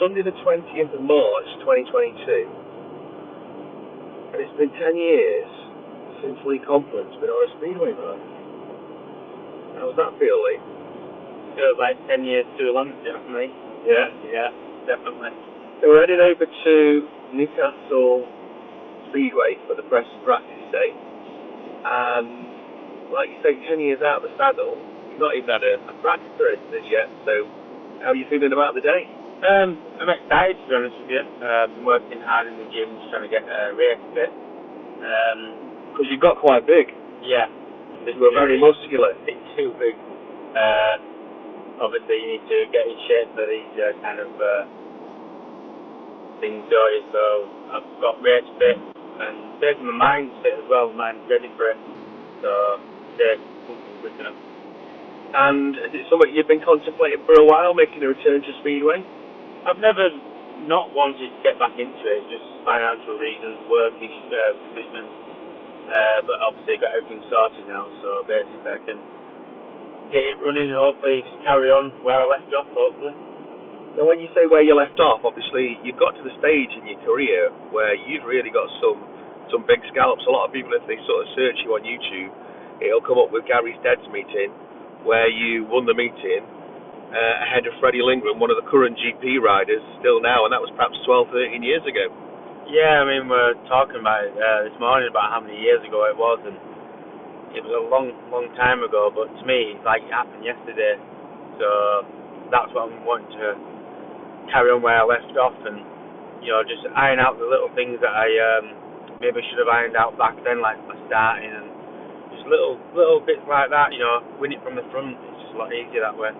Sunday the 20th of March 2022, and it's been 10 years since Lee Complin's been on a Speedway ride. How does that feel, Lee? Feels like 10 years too long, definitely. Yeah? Yeah, definitely. So we're heading over to Newcastle Speedway for the press and practice day, and like you say, 10 years out of the saddle, you've not even had a practice or anything yet, so how are you feeling about the day? I'm excited, to be honest with you. Been working hard in the gym, just trying to get race fit. Because you've got quite big. Yeah. You're very muscular. It's too big. Obviously, you need to get in shape for these kind of things, don't you? So I've got race fit, and there's my mind fit as well. Mind's ready for it. So yeah, quick enough. And is it something you've been contemplating for a while, making a return to Speedway? I've never not wanted to get back into it, just financial reasons, work, commitments. But obviously got everything sorted now, so basically I can get it running and hopefully carry on where I left off, hopefully. Now when you say where you left off, obviously you've got to the stage in your career where you've really got some big scallops. A lot of people, if they sort of search you on YouTube, it'll come up with Gary Stead's meeting, where you won the meeting ahead of Freddie Lindgren, one of the current GP riders still now, and that was perhaps 12, 13 years ago. Yeah, I mean, we're talking about it this morning about how many years ago it was, and it was a long, long time ago, but to me, it's like it happened yesterday. So that's what I'm wanting to carry on where I left off, and, you know, just iron out the little things that I maybe should have ironed out back then, like my starting, and just little bits like that, you know, win it from the front. It's just a lot easier that way.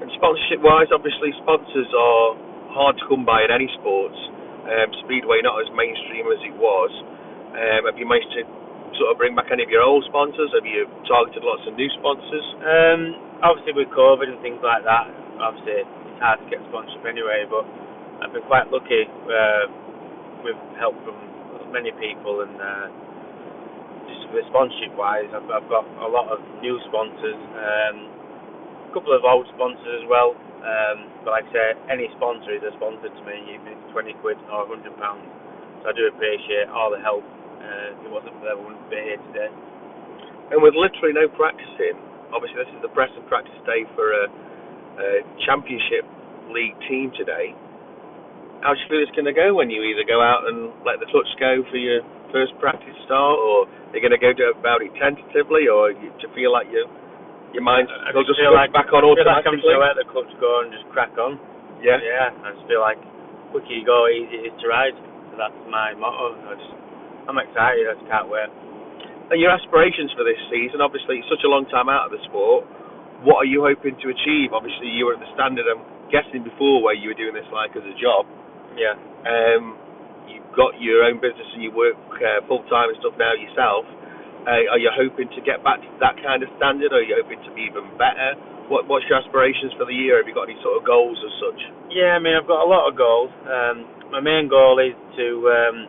And sponsorship-wise, obviously sponsors are hard to come by in any sports. Speedway not as mainstream as it was. Have you managed to sort of bring back any of your old sponsors? Have you targeted lots of new sponsors? Obviously with COVID and things like that, obviously it's hard to get sponsorship anyway, but I've been quite lucky with help from many people, and just with sponsorship-wise, I've got a lot of new sponsors. A couple of old sponsors as well, but like I say, any sponsor is a sponsor to me, even if it's 20 quid or £100. So I do appreciate all the help. If it wasn't for them, I wouldn't be here today. And with literally no practicing, obviously this is the press and practice day for a championship league team today. How do you feel it's going to go when you either go out and let the clutch go for your first practice start, or you're going to go about it tentatively, or do you feel like your mind's will just feel like back on automatically? I feel like I'm just going to let the clutch go and just crack on. Yeah? Yeah, I just feel like quicker you go, easier it is to ride. So that's my motto. I'm excited, I just can't wait. And your aspirations for this season, obviously it's such a long time out of the sport, what are you hoping to achieve? Obviously you were at the standard, I'm guessing before, where you were doing this like as a job. Yeah. You've got your own business and you work full-time and stuff now yourself. Are you hoping to get back to that kind of standard, or are you hoping to be even better? What's your aspirations for the year? Have you got any sort of goals as such? Yeah, I mean, I've got a lot of goals. My main goal is to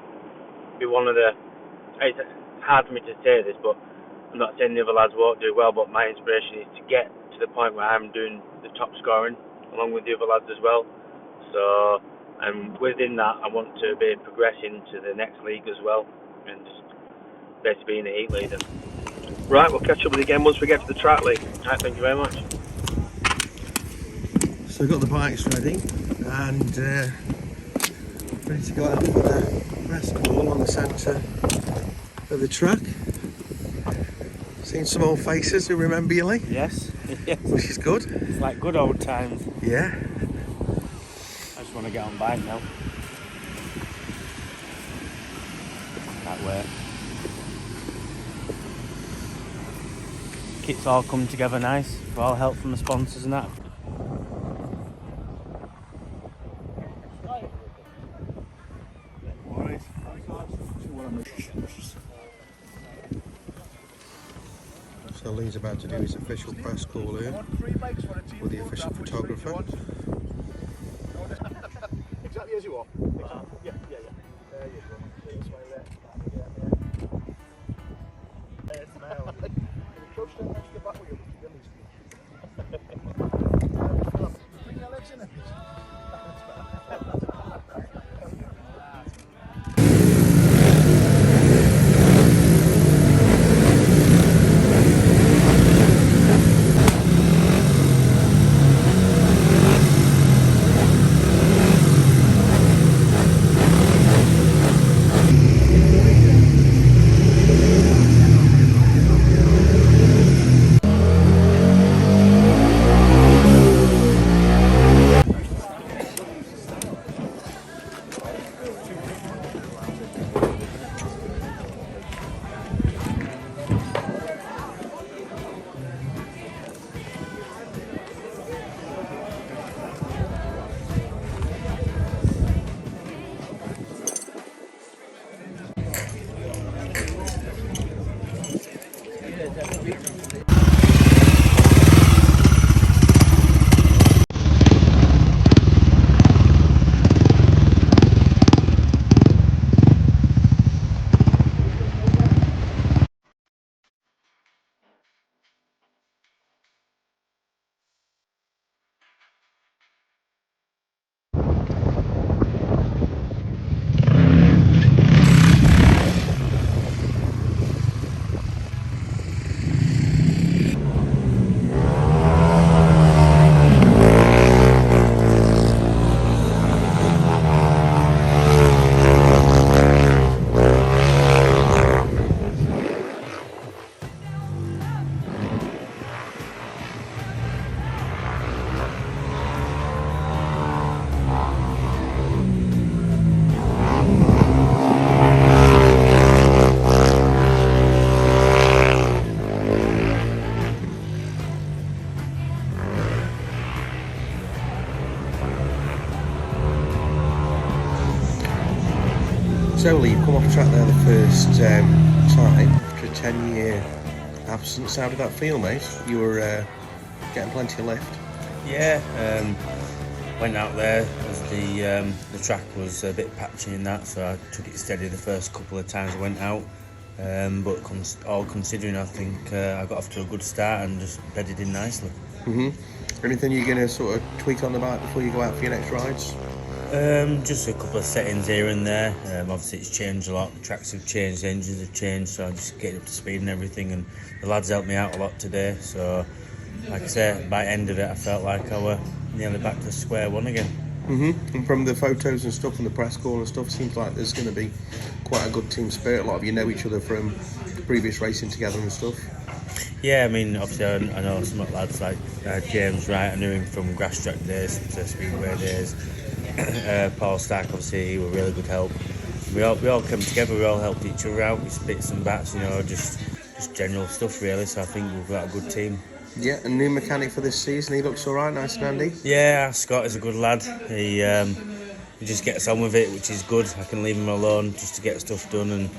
be one of the... It's hard for me to say this, but I'm not saying the other lads won't do well, but my inspiration is to get to the point where I'm doing the top scoring, along with the other lads as well. So, and within that, I want to be progressing to the next league as well, and just basically being a heat leader. Right, we'll catch up with you again once we get to the track, Lee. Right, thank you very much. So we've got the bikes ready and ready to go out for the press call on the centre of the track. Seen some old faces who remember you, Lee? Yes. Yes. Which is good. It's like good old times. Yeah. I just want to get on bike now. That way. Kit's all come together nice, with all help from the sponsors and that. So Lee's about to do his official press call here with the official photographer. Exactly as you are. Yeah. There you go. This way there. There's the mail. Coach down next to the back with you. Bring your legs in it. So Lee, you've come off track there the first time after a 10-year absence. How did that feel, mate? You were getting plenty of lift. Yeah, went out there as the track was a bit patchy in that, so I took it steady the first couple of times I went out. But all considering, I think I got off to a good start and just bedded in nicely. Anything you're going to sort of tweak on the bike before you go out for your next rides? Just a couple of settings here and there. Obviously it's changed a lot, the tracks have changed, the engines have changed, so I'm just getting up to speed and everything, and the lads helped me out a lot today, so like I say, by the end of it I felt like I were nearly back to square one again. And from the photos and stuff and the press call and stuff, seems like there's going to be quite a good team spirit. A lot of you know each other from previous racing together and stuff. Yeah, I mean, obviously I know some of the lads like James Wright, I knew him from grass track days to Speedway days. Paul Stack, obviously, he was really good help. We all came together, we all helped each other out with bits and bats, you know, just general stuff really, so I think we've got a good team. Yeah, a new mechanic for this season, he looks alright, nice and handy. Yeah, Scott is a good lad, he just gets on with it, which is good. I can leave him alone just to get stuff done, and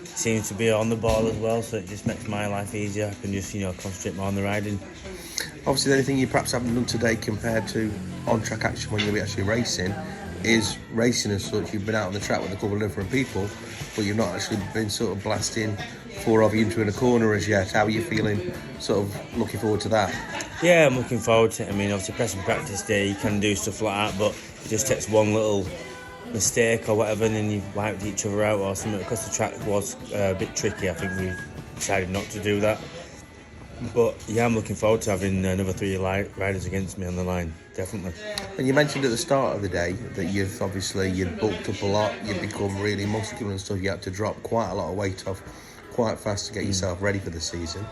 seems to be on the ball as well, so it just makes my life easier. I can just, you know, concentrate more on the riding. Obviously, the only thing you perhaps haven't done today compared to on-track action when you'll be actually racing is racing as such. You've been out on the track with a couple of different people, but you've not actually been sort of blasting four of you into a corner as yet. How are you feeling, sort of looking forward to that? Yeah, I'm looking forward to it. I mean, obviously press and practice day, you can do stuff like that, but it just takes one little mistake or whatever and then you've wiped each other out or something, because the track was a bit tricky. I think we decided not to do that. But yeah, I'm looking forward to having another 3 riders against me on the line, definitely. And you mentioned at the start of the day that you'd bulked up a lot, you'd become really muscular and stuff, you had to drop quite a lot of weight off quite fast to get yourself ready for the season.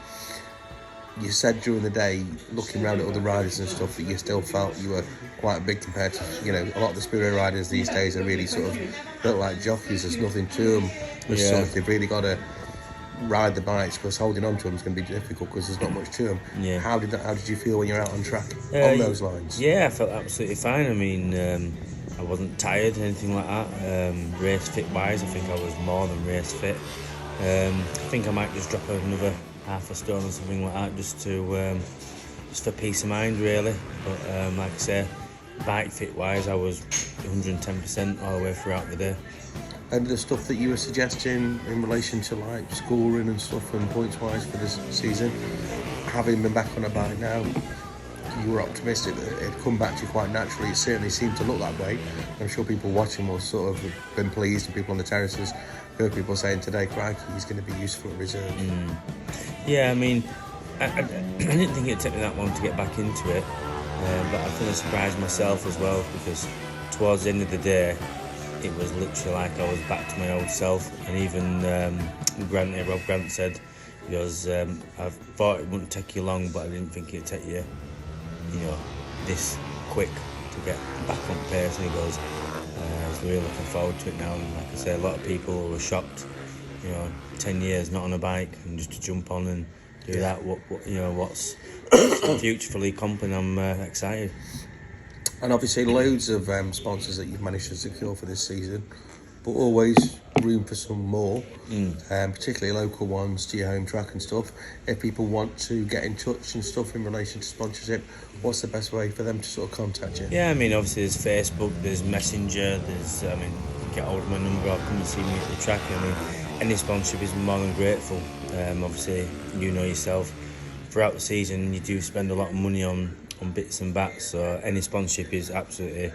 You said during the day, looking around at other riders and stuff, that you still felt you were quite big compared to, you know, a lot of the Speedway riders these days are really sort of built like jockeys. There's nothing to them. They've really got to ride the bikes, because holding on to them is going to be difficult because there's not much to them. Yeah. How did you feel when you're out on track on those lines? Yeah, I felt absolutely fine. I mean, I wasn't tired, anything like that. Race fit wise, I think I was more than race fit. I think I might just drop another half a stone or something like that, just for peace of mind really. But like I say, bike fit wise I was 110% all the way throughout the day. And the stuff that you were suggesting in relation to like scoring and stuff and points wise for this season, having been back on a bike now, you were optimistic that it'd come back to you quite naturally. It certainly seemed to look that way. I'm sure people watching will sort of have been pleased, and people on the terraces heard people saying today, crikey, he's going to be useful at reserve. Yeah, I mean, I didn't think it'd take me that long to get back into it, but I kind of surprised myself as well, because towards the end of the day it was literally like I was back to my old self. And even Rob Grant said, he goes, I thought it wouldn't take you long, but I didn't think it'd take you, you know, this quick to get back on pace. And he goes, I was really looking forward to it now. And like I say, a lot of people were shocked, you know, 10 years not on a bike, and just to jump on and do that, what's the future for Lee Complin. I'm excited. And obviously loads of sponsors that you've managed to secure for this season, but always room for some more, particularly local ones to your home track and stuff. If people want to get in touch and stuff in relation to sponsorship, what's the best way for them to sort of contact you? Yeah, I mean, obviously there's Facebook, there's Messenger, there's, I mean, you can get hold of my number or come and see me at the track. I mean, any sponsorship is more than grateful. Obviously, you know yourself, throughout the season you do spend a lot of money on bits and bats, so any sponsorship is absolutely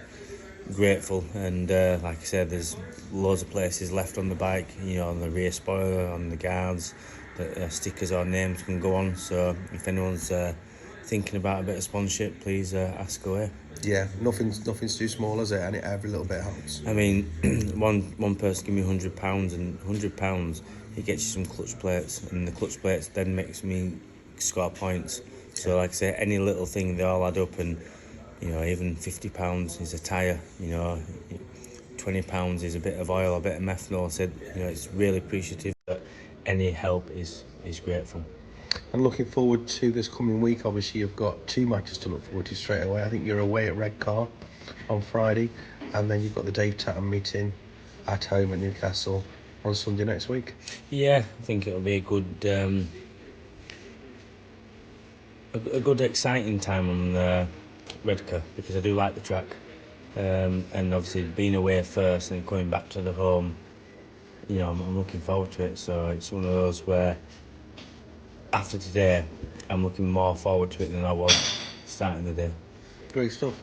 grateful. And like I said, there's loads of places left on the bike, you know, on the rear spoiler, on the guards, that stickers or names can go on. So if anyone's thinking about a bit of sponsorship, please ask away. Yeah, nothing's too small, is it? And every little bit helps. I mean, one person give me £100, and £100 it gets you some clutch plates, and the clutch plates then makes me score points. So like I say, any little thing, they all add up, and you know, even £50 is a tyre, you know, £20 is a bit of oil, a bit of methanol. So, you know, it's really appreciative that any help is grateful. And looking forward to this coming week, obviously you've got 2 matches to look forward to straight away. I think you're away at Redcar on Friday, and then you've got the Dave Tatton meeting at home at Newcastle on Sunday next week. Yeah, I think it'll be a good, exciting time on Redcar, because I do like the track, and obviously being away first and coming back to the home, I'm looking forward to it. So it's one of those where after today, I'm looking more forward to it than I was starting the day. Great stuff.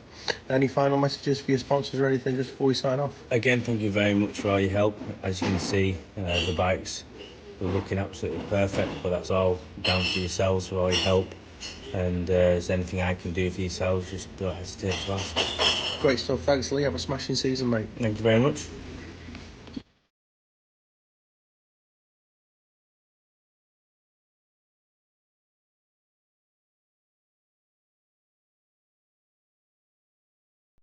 Any final messages for your sponsors or anything just before we sign off? Again, thank you very much for all your help. As you can see, the bikes are looking absolutely perfect, but that's all down to yourselves for all your help. And is there anything I can do for yourselves, just don't hesitate to ask. Great stuff. Thanks, Lee. Have a smashing season, mate. Thank you very much.